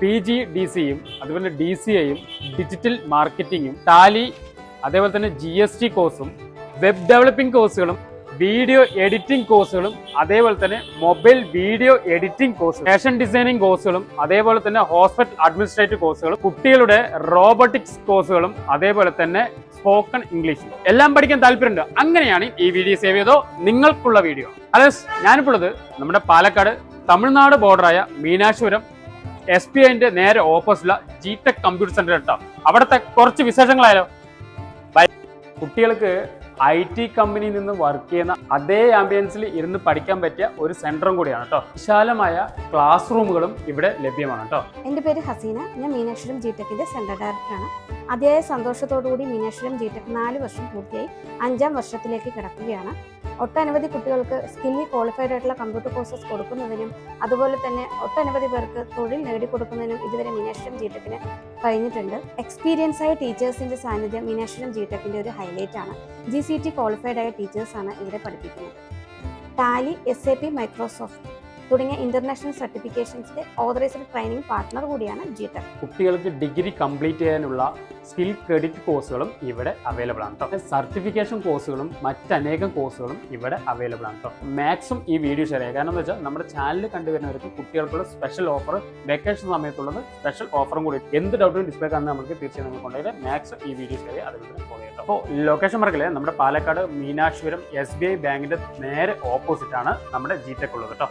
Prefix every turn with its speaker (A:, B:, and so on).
A: PGDCയും അതുപോലെ DCAയും digital മാർക്കറ്റിങ്ങും Tally അതേപോലെ തന്നെ GST കോഴ്സും വെബ് ഡെവലപ്പിംഗ് കോഴ്സുകളും വീഡിയോ എഡിറ്റിംഗ് കോഴ്സുകളും അതേപോലെ തന്നെ മൊബൈൽ വീഡിയോ എഡിറ്റിംഗ് കോഴ്സുകളും ഫാഷൻ ഡിസൈനിങ് കോഴ്സുകളും അതേപോലെ തന്നെ ഹോസ്പിറ്റൽ അഡ്മിനിസ്ട്രേറ്റീവ് കോഴ്സുകളും കുട്ടികളുടെ റോബോട്ടിക്സ് കോഴ്സുകളും അതേപോലെ തന്നെ സ്പോക്കൺ ഇംഗ്ലീഷ് എല്ലാം പഠിക്കാൻ താല്പര്യമുണ്ട്. അങ്ങനെയാണ് ഈ വീഡിയോ സേവ് ചെയ്തോ നിങ്ങൾക്കുള്ള വീഡിയോ. അതെ, ഞാനിപ്പോൾ ഉള്ളത് നമ്മുടെ പാലക്കാട് തമിഴ്നാട് ബോർഡറായ മീനാക്ഷിപുരം SBIന്റെ നേരെ ഓപ്പോസിറ്റുള്ള GTech കമ്പ്യൂട്ടർ സെന്റർ കേട്ടോ. അവിടുത്തെ കുറച്ച് വിശേഷങ്ങളായാലോ. കുട്ടികൾക്ക് IT കമ്പനിയിൽ നിന്ന് വർക്ക് ചെയ്യുന്ന അതേ ആംബിയൻസിൽ ഇരുന്ന് പഠിക്കാൻ പറ്റിയ ഒരു സെന്ററും കൂടിയാണ് കേട്ടോ. വിശാലമായ ക്ലാസ് റൂമുകളും ഇവിടെ ലഭ്യമാണ് കേട്ടോ.
B: എൻ്റെ പേര് ഹസീന. ഞാൻ മീനാക്ഷിപുരം GTechന്റെ സെന്റർ ഡയറക്ടറാണ്. അതിയായ സന്തോഷത്തോടുകൂടി മീനാക്ഷിപുരം GTech 4 വർഷം പൂർത്തിയായി 5ാം വർഷത്തിലേക്ക് കിടക്കുകയാണ്. ഒട്ടനവധി കുട്ടികൾക്ക് സ്കില്ലി ക്വാളിഫൈഡ് ആയിട്ടുള്ള കമ്പ്യൂട്ടർ കോഴ്സസ് കൊടുക്കുന്നതിനും അതുപോലെ തന്നെ ഒട്ടനവധി പേർക്ക് തൊഴിൽ നേടിക്കൊടുക്കുന്നതിനും ഇതുവരെ മീനാക്ഷിപുരം GTechന് കഴിഞ്ഞിട്ടുണ്ട്. എക്സ്പീരിയൻസ് ആയ ടീച്ചേഴ്സിന്റെ സാന്നിധ്യം മീനാക്ഷിപുരം GTechന്റെ ഒരു ഹൈലൈറ്റ് ആണ്. GCT ക്വാളിഫൈഡ് ആയ ടീച്ചേഴ്സാണ് ഇവിടെ പഠിപ്പിക്കുന്നത്. ടാലി, SAP, മൈക്രോസോഫ്റ്റ് തുടങ്ങിയ ഇന്റർനാഷണൽ സർട്ടിഫിക്കേഷൻസിന്റെ ഓതറൈസ്ഡ് ട്രെയിനിങ് പാർട്ട്ണർ കൂടിയാണ് GTech.
A: കുട്ടികൾക്ക് ഡിഗ്രി കംപ്ലീറ്റ് ചെയ്യാനുള്ള സ്കിൽ ക്രെഡിറ്റ് കോഴ്സുകളും ഇവിടെ അവൈലബിൾ ആണ് കേട്ടോ. സർട്ടിഫിക്കേഷൻ കോഴ്സുകളും മറ്റനേകം കോഴ്സുകളും ഇവിടെ അവൈലബിൾ ആണ് കേട്ടോ. മാക്സിമം ഈ വീഡിയോ ഷെയർ ചെയ്യുക. കാരണം എന്താ വെച്ചാൽ നമ്മുടെ ചാനലിൽ കണ്ടുവരുന്നവർക്ക് കുട്ടികൾക്കുള്ള സ്പെഷ്യൽ ഓഫർ, വെക്കേഷൻ സമയത്തുള്ളത് സ്പെഷ്യൽ ഓഫറും കൂടി. എന്ത് ഡൗട്ടും ഡിസ്പ്ലേ കാണുന്ന നമുക്ക് തീർച്ചയായും നമുക്ക് കൊണ്ടുപോയി മാക്സിമം ഈ വീഡിയോ ഷെയർ ചെയ്യുക. അതുപോലെ ഫോളോ ചെയ്യാം. അപ്പോൾ ലൊക്കേഷൻ മറക്കില്ലേ, നമ്മുടെ പാലക്കാട് മീനാക്ഷിപുരം SBI ബാങ്കിന്റെ നേരെ ഓപ്പോസിറ്റ് ആണ് നമ്മുടെ GTech ഉള്ളത് കേട്ടോ.